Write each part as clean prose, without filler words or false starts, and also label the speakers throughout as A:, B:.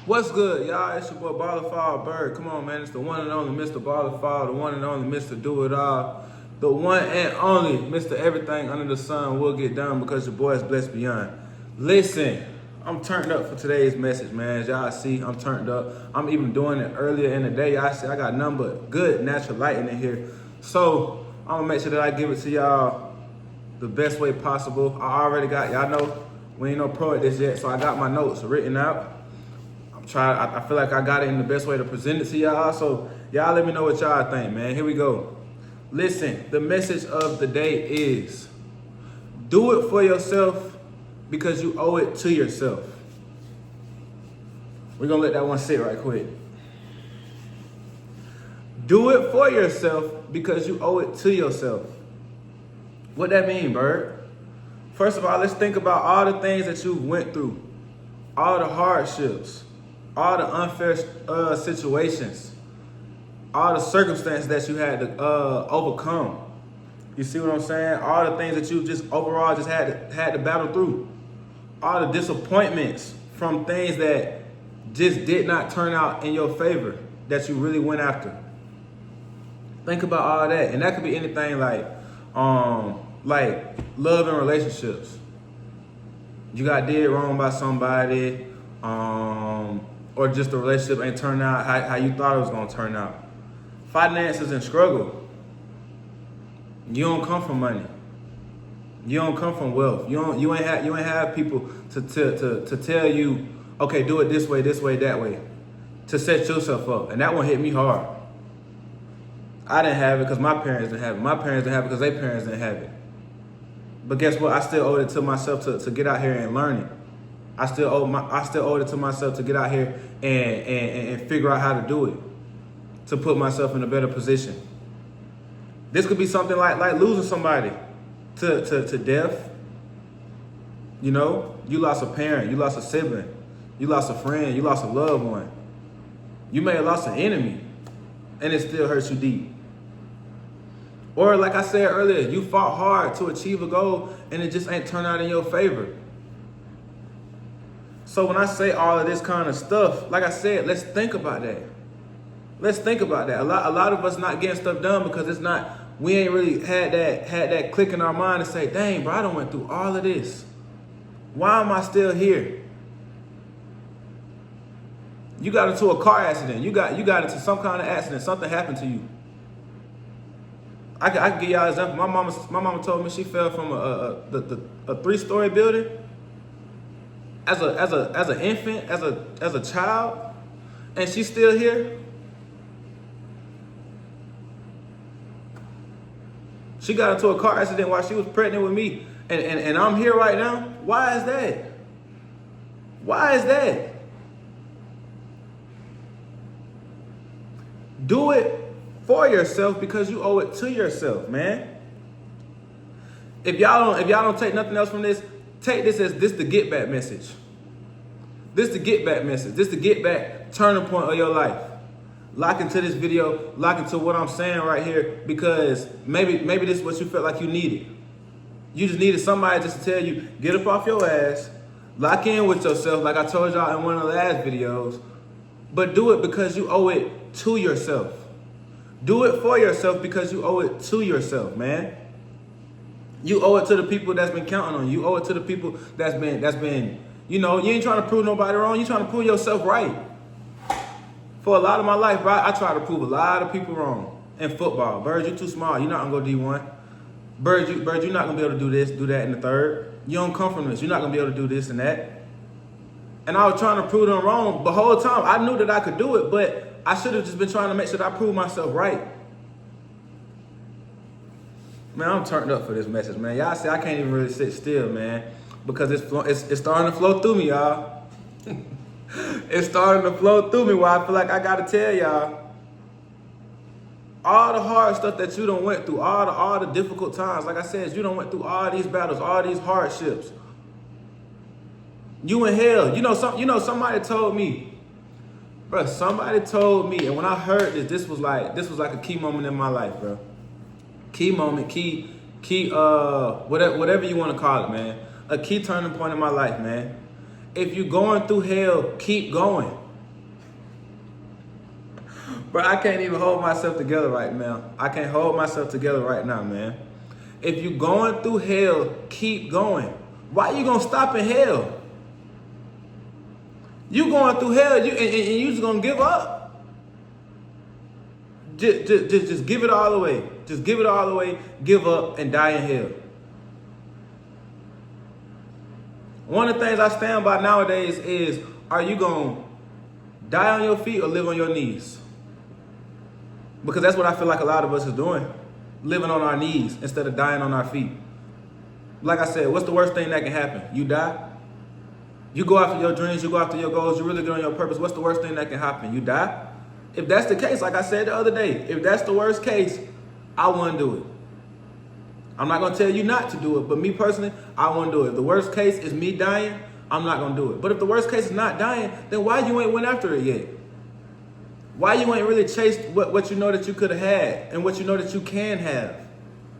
A: What's good, y'all? It's your boy Ballafall Bird. Come on, man. It's the one and only Mr. Ballafall, the one and only Mr. Do It All, the one and only Mr. Everything Under the Sun Will Get Done because your boy is blessed beyond. Listen, I'm turned up for today's message, man. As y'all see, I'm turned up. I'm even doing it earlier in the day. Y'all see, I got nothing but good natural lighting in here. So, I'm going to make sure that I give it to y'all the best way possible. I already got, y'all know, we ain't no pro at this yet, so I got my notes written out. I feel like I got it in the best way to present it to y'all. So y'all let me know what y'all think, man. Here we go. Listen, the message of the day is do it for yourself because you owe it to yourself. We're gonna let that one sit right quick. Do it for yourself because you owe it to yourself. What that mean, Bird? First of all, let's think about all the things that you went through, all the hardships, all the unfair situations, all the circumstances that you had to overcome. You see what I'm saying? All the things that you just overall just had to battle through. All the disappointments from things that just did not turn out in your favor that you really went after. Think about all that, and that could be anything like love and relationships. You got did wrong by somebody, or just the relationship ain't turned out how you thought it was gonna turn out. Finances and struggle. You don't come from money. You don't come from wealth. You ain't have people to tell you, okay, do it this way, that way, to set yourself up. And that one hit me hard. I didn't have it because my parents didn't have it. My parents didn't have it because their parents didn't have it. But guess what? I still owed it to myself to get out here and learn it. I still owe it to myself to get out here and figure out how to do it, to put myself in a better position. This could be something like losing somebody to death. You know, you lost a parent, you lost a sibling, you lost a friend, you lost a loved one. You may have lost an enemy, and it still hurts you deep. Or like I said earlier, you fought hard to achieve a goal, and it just ain't turned out in your favor. So when I say all of this kind of stuff, like I said, let's think about that. Let's think about that. A lot of us not getting stuff done because it's not, we ain't really had that click in our mind to say, dang, bro, I done went through all of this. Why am I still here? You got into a car accident. You got into some kind of accident. Something happened to you. I can give y'all an example. My mama told me she fell from a 3-story building. As an infant, as a child, and she's still here. She got into a car accident while she was pregnant with me, and I'm here right now. Why is that? Why is that? Do it for yourself because you owe it to yourself, man. If y'all don't take nothing else from this, take this as the get back message. This the get back message. This the get back turning point of your life. Lock into this video, lock into what I'm saying right here, because maybe this is what you felt like you needed. You just needed somebody just to tell you, get up off your ass, lock in with yourself, like I told y'all in one of the last videos, but do it because you owe it to yourself. Do it for yourself because you owe it to yourself, man. You owe it to the people that's been counting on you. You owe it to the people that's been, you know, you ain't trying to prove nobody wrong. You trying to prove yourself right. For a lot of my life, bro, I try to prove a lot of people wrong in football. Bird, you too small. You're not gonna go D1. Bird, you're not gonna be able to do this, do that in the third. You don't come from this. You're not gonna be able to do this and that. And I was trying to prove them wrong the whole time. I knew that I could do it, but I should have just been trying to make sure that I prove myself right. Man, I'm turned up for this message, man. Y'all see, I can't even really sit still, man, because it's starting to flow through me, y'all. It's starting to flow through me where I feel like I gotta tell y'all all the hard stuff that you done went through, all the difficult times. Like I said, you done went through all these battles, all these hardships. You in hell. You know somebody told me, bro. Somebody told me, and when I heard this was like a key moment in my life, bro. Key moment, whatever you want to call it, man. A key turning point in my life, man. If you're going through hell, keep going. Bro, I can't even hold myself together right now. I can't hold myself together right now, man. If you going through hell, keep going. Why you gonna stop in hell? You going through hell, and you just gonna give up? Just give it all away. Just give it all away. Give up and die in hell. One of the things I stand by nowadays is, are you gonna die on your feet or live on your knees? Because that's what I feel like a lot of us is doing. Living on our knees instead of dying on our feet. Like I said, what's the worst thing that can happen? You die? You go after your dreams, you go after your goals, you really get on your purpose. What's the worst thing that can happen? You die? If that's the case, like I said the other day, if that's the worst case, I wouldn't do it. I'm not gonna tell you not to do it, but me personally, I wouldn't do it. If the worst case is me dying, I'm not gonna do it. But if the worst case is not dying, then why you ain't went after it yet? Why you ain't really chased what you know that you could have had and what you know that you can have?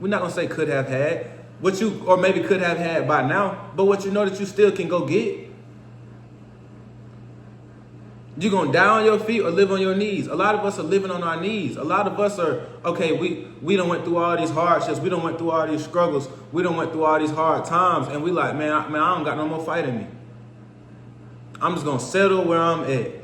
A: We're not gonna say could have had, what you, or maybe could have had by now, but what you know that you still can go get. You gonna die on your feet or live on your knees? A lot of us are living on our knees. A lot of us are, okay, we done went through all these hardships, we done went through all these struggles, we done went through all these hard times, and we like, man, I don't got no more fight in me. I'm just gonna settle where I'm at.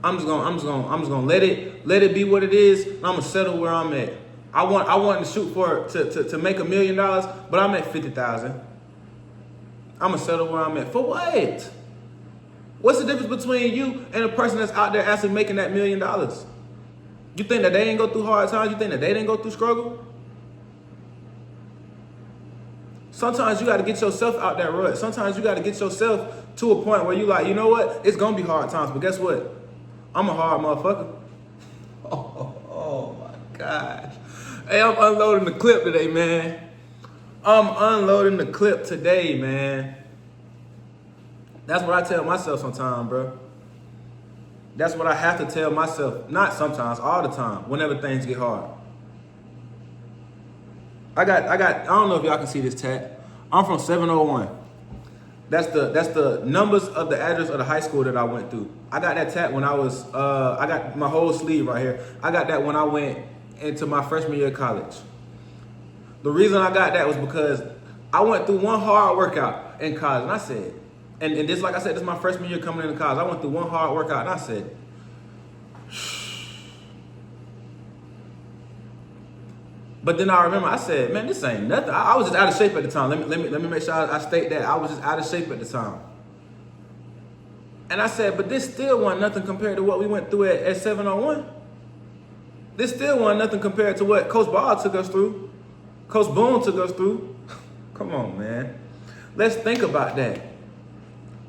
A: I'm just gonna let it be what it is, and I'm gonna settle where I'm at. I want to shoot for to make $1 million, but I'm at 50,000. I'm gonna settle where I'm at. For what? What's the difference between you and a person that's out there actually making that $1 million? You think that they didn't go through hard times? You think that they didn't go through struggle? Sometimes you got to get yourself out that rut. Sometimes you got to get yourself to a point where you like, you know what? It's gonna be hard times, but guess what? I'm a hard motherfucker. Oh my gosh. Hey, I'm unloading the clip today, man. I'm unloading the clip today, man. That's what I tell myself sometimes, bro. That's what I have to tell myself. Not sometimes, all the time, whenever things get hard. I don't know if y'all can see this tag. I'm from 701. That's the numbers of the address of the high school that I went through. I got that tat when I was, I got my whole sleeve right here. I got that when I went into my freshman year of college. The reason I got that was because I went through one hard workout in college, and I said, and this, like I said, this is my freshman year coming into college. I went through one hard workout, and I said, but then I remember I said, man, this ain't nothing. I was just out of shape at the time. Let me make sure I state that. I was just out of shape at the time. And I said, but this still wasn't nothing compared to what we went through at 701. This still wasn't nothing compared to what Coach Ball took us through. Coach Boone took us through. Come on, man. Let's think about that.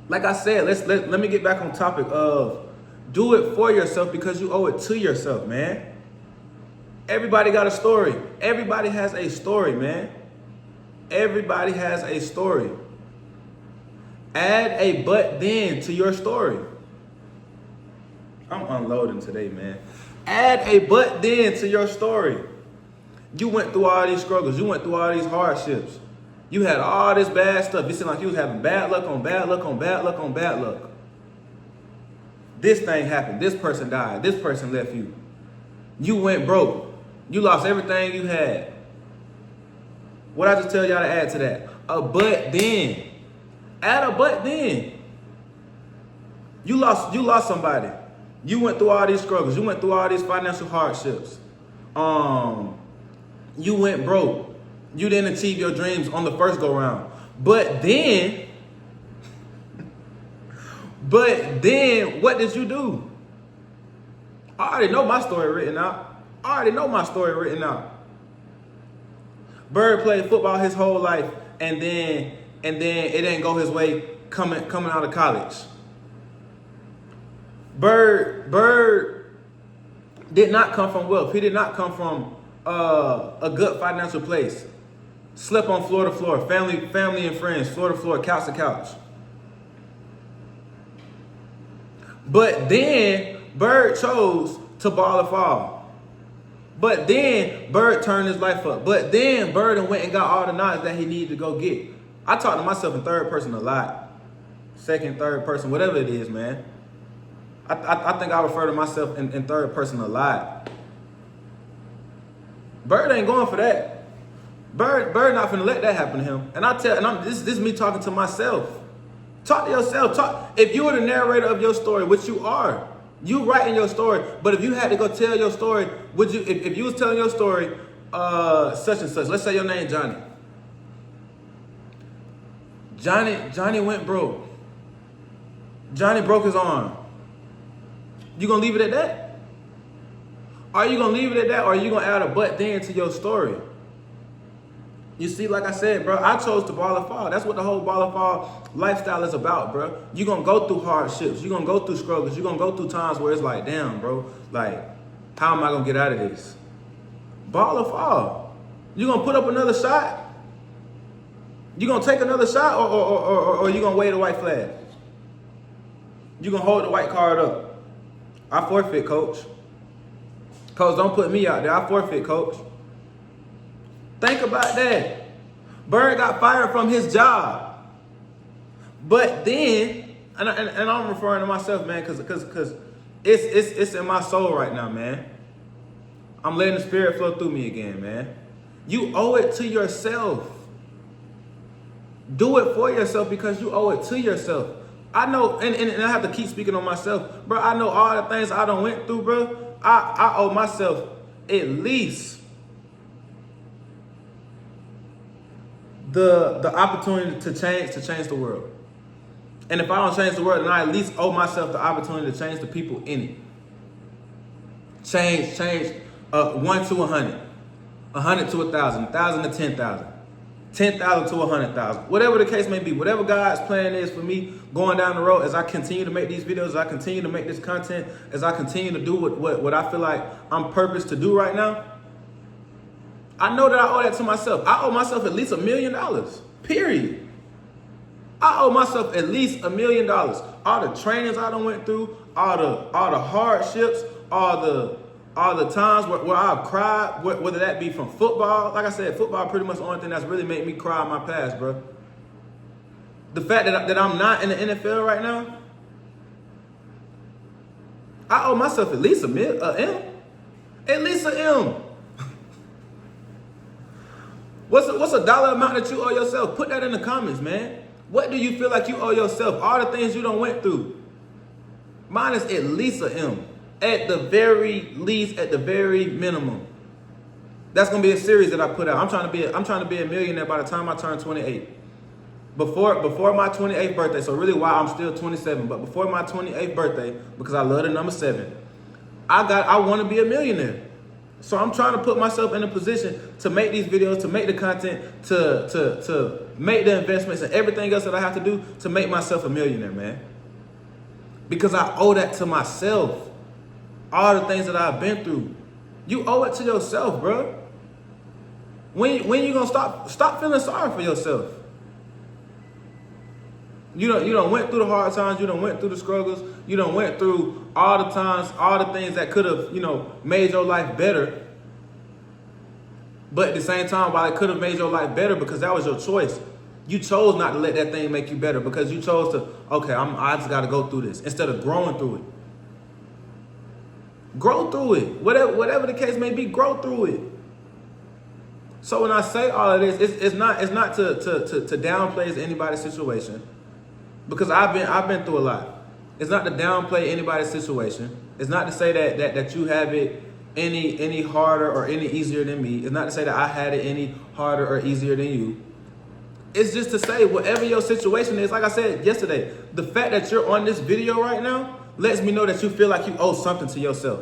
A: Like I said, let me get back on topic of do it for yourself because you owe it to yourself, man. Everybody got a story. Everybody has a story, man. Everybody has a story. Add a but then to your story. I'm unloading today, man. Add a but then to your story. You went through all these struggles. You went through all these hardships. You had all this bad stuff. You seemed like you was having bad luck on bad luck on bad luck on bad luck. This thing happened. This person died. This person left you. You went broke. You lost everything you had. What I just tell y'all to add to that? A but then. Add a but then. You lost somebody. You went through all these struggles. You went through all these financial hardships. You went broke. You didn't achieve your dreams on the first go round. But then, what did you do? I already know my story written out. Bird played football his whole life, and then it didn't go his way coming out of college. Bird did not come from wealth. He did not come from a good financial place. Slept on floor to floor, family and friends, floor to floor, couch to couch. But then Bird chose to ball or fall. But then Bird turned his life up. But then Bird went and got all the knowledge that he needed to go get. I talk to myself in third person a lot. Second, third person, whatever it is, man. I think I refer to myself in third person a lot. Bird ain't going for that. Bird not finna let that happen to him. And this is me talking to myself. Talk to yourself. If you were the narrator of your story, which you are, you writing your story. But if you had to go tell your story, would you? If you was telling your story, such and such. Let's say your name Johnny. Johnny went broke. Johnny broke his arm. You gonna leave it at that? Are you gonna leave it at that, or are you gonna add a but then to your story? You see, like I said, bro, I chose to ball or fall. That's what the whole ball or fall lifestyle is about, bro. You're going to go through hardships. You're going to go through struggles. You're going to go through times where it's like, damn, bro, like, how am I going to get out of this? Ball or fall. You're going to put up another shot? You're going to take another shot, or you're going to wave a white flag? You're going to hold the white card up? I forfeit, coach. Coach, don't put me out there. I forfeit, coach. Think about that. Bird got fired from his job. But then, and I'm referring to myself, man, because it's in my soul right now, man. I'm letting the spirit flow through me again, man. You owe it to yourself. Do it for yourself because you owe it to yourself. I know, and I have to keep speaking on myself. Bro, I know all the things I done went through, bro. I owe myself at least the opportunity to change the world. And if I don't change the world, then I at least owe myself the opportunity to change the people in it. Change 1 to 100, 100 to 1,000, 1,000 to 10,000, 10,000 to 100,000. Whatever the case may be, whatever God's plan is for me going down the road, as I continue to make these videos, as I continue to make this content, as I continue to do what I feel like I'm purposed to do right now, I know that I owe that to myself. I owe myself at least $1 million, period. I owe myself at least $1 million. All the trainings I done went through, all the hardships, all the times where I've cried, whether that be from football. Like I said, football pretty much the only thing that's really made me cry in my past, bro. The fact that I'm not in the NFL right now, I owe myself at least a M. At least an M. What's a dollar amount that you owe yourself? Put that in the comments, man. What do you feel like you owe yourself? All the things you done went through. Mine is at least an M. At the very least, at the very minimum. That's gonna be a series that I put out. I'm trying to be a millionaire by the time I turn 28. Before my 28th birthday, so really why I'm still 27, but before my 28th birthday, because I love the number 7, I want to be a millionaire. So I'm trying to put myself in a position to make these videos, to make the content, to make the investments and everything else that I have to do to make myself a millionaire, man. Because I owe that to myself. All the things that I've been through. You owe it to yourself, bro. When you gonna stop feeling sorry for yourself? You done went through the hard times, you done went through the struggles, you done went through all the times, all the things that could have, made your life better. But at the same time, while it could have made your life better because that was your choice, you chose not to let that thing make you better because you chose to, okay, I just gotta go through this instead of growing through it. Grow through it. Whatever the case may be, grow through it. So when I say all of this, it's not to downplay anybody's situation. Because I've been through a lot. It's not to downplay anybody's situation. It's not to say that you have it any harder or any easier than me. It's not to say that I had it any harder or easier than you. It's just to say whatever your situation is, like I said yesterday, the fact that you're on this video right now lets me know that you feel like you owe something to yourself.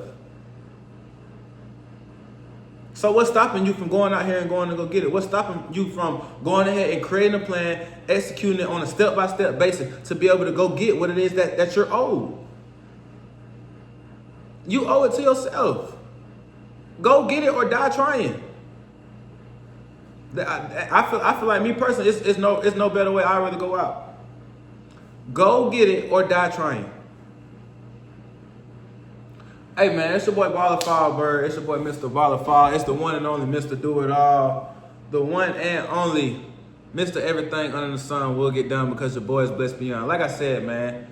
A: So what's stopping you from going out here and going to go get it? What's stopping you from going ahead and creating a plan, executing it on a step-by-step basis to be able to go get what it is that you're owed? You owe it to yourself. Go get it or die trying. I feel like me personally, it's no better way I'd rather go out. Go get it or die trying. Hey man, it's your boy Baller Fall Bird. It's your boy Mr. Baller Fall. It's the one and only Mr. Do It All. The one and only Mr. Everything Under the Sun will get done because your boy is blessed beyond. Like I said, man,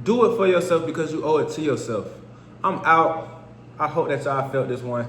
A: Do it for yourself because you owe it to yourself. I'm out. I hope that y'all felt this one.